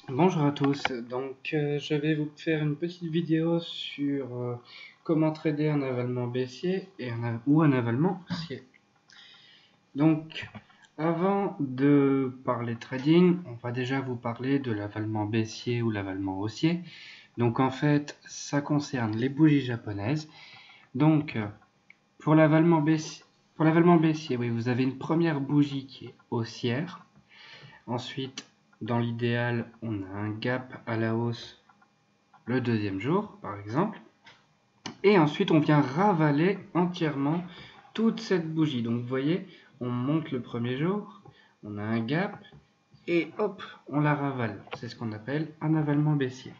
Bonjour à tous, je vais vous faire une petite vidéo sur comment trader un avalement baissier ou un avalement haussier. Donc avant de parler trading, on va déjà vous parler de l'avalement baissier ou l'avalement haussier. Donc en fait ça concerne les bougies japonaises. Donc pour l'avalement baissier, oui, vous avez une première bougie qui est haussière. Ensuite, dans l'idéal, on a un gap à la hausse le deuxième jour, par exemple. Et ensuite, on vient ravaler entièrement toute cette bougie. Donc, vous voyez, on monte le premier jour, on a un gap, et hop, on la ravale. C'est ce qu'on appelle un avalement baissier.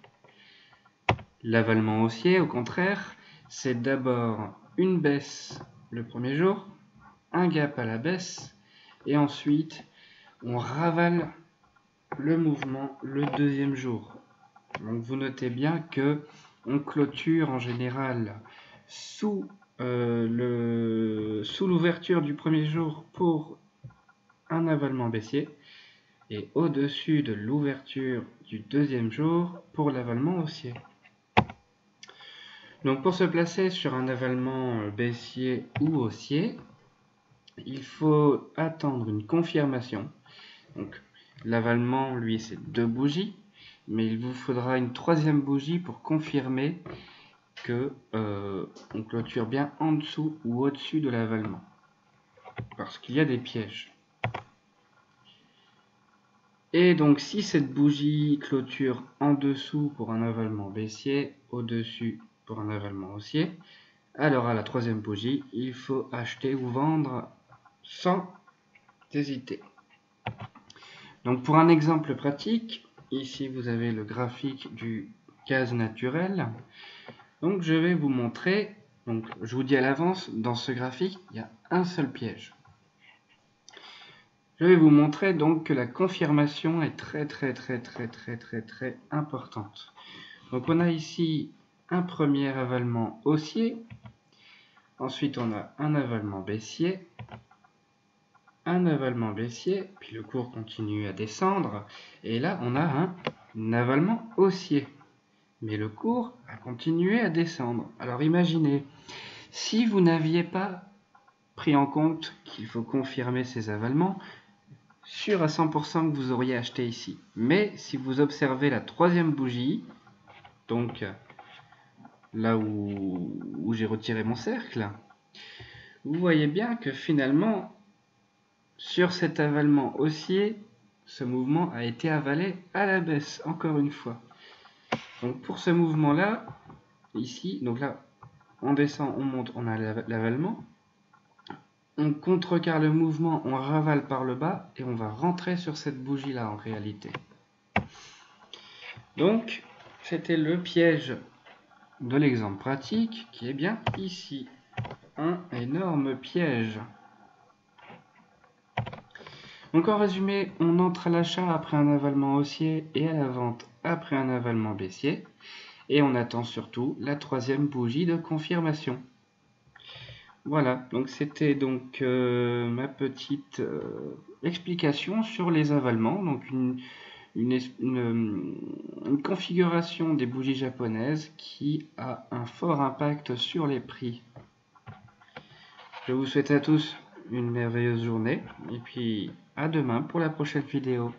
L'avalement haussier, au contraire, c'est d'abord une baisse le premier jour, un gap à la baisse, et ensuite, on ravale le mouvement le deuxième jour. Donc vous notez bien que on clôture en général sous l'ouverture du premier jour pour un avalement baissier et au-dessus de l'ouverture du deuxième jour pour l'avalement haussier. Donc pour se placer sur un avalement baissier ou haussier, il faut attendre une confirmation. Donc l'avalement, lui, c'est 2 bougies, mais il vous faudra une troisième bougie pour confirmer que on clôture bien en dessous ou au-dessus de l'avalement, parce qu'il y a des pièges. Et donc si cette bougie clôture en dessous pour un avalement baissier, au-dessus pour un avalement haussier, alors à la troisième bougie, il faut acheter ou vendre sans hésiter. Donc pour un exemple pratique, ici vous avez le graphique du gaz naturel. Donc je vais vous montrer, donc je vous dis à l'avance, dans ce graphique, il y a un seul piège. Je vais vous montrer donc que la confirmation est très importante. Donc on a ici un premier avalement haussier, ensuite on a un avalement baissier, puis le cours continue à descendre, et là on a un avalement haussier. Mais le cours a continué à descendre. Alors imaginez, si vous n'aviez pas pris en compte qu'il faut confirmer ces avalements, sûr à 100% que vous auriez acheté ici. Mais si vous observez la troisième bougie, donc là où j'ai retiré mon cercle, vous voyez bien que finalement, sur cet avalement haussier, ce mouvement a été avalé à la baisse, encore une fois. Donc pour ce mouvement-là, ici, donc là, on descend, on monte, on a l'avalement. On contrecarre le mouvement, on ravale par le bas et on va rentrer sur cette bougie-là en réalité. Donc, c'était le piège de l'exemple pratique qui est bien ici. Un énorme piège. Donc en résumé, on entre à l'achat après un avalement haussier et à la vente après un avalement baissier. Et on attend surtout la troisième bougie de confirmation. Voilà, donc c'était donc ma petite explication sur les avalements. Donc une configuration des bougies japonaises qui a un fort impact sur les prix. Je vous souhaite à tous une merveilleuse journée et puis à demain pour la prochaine vidéo.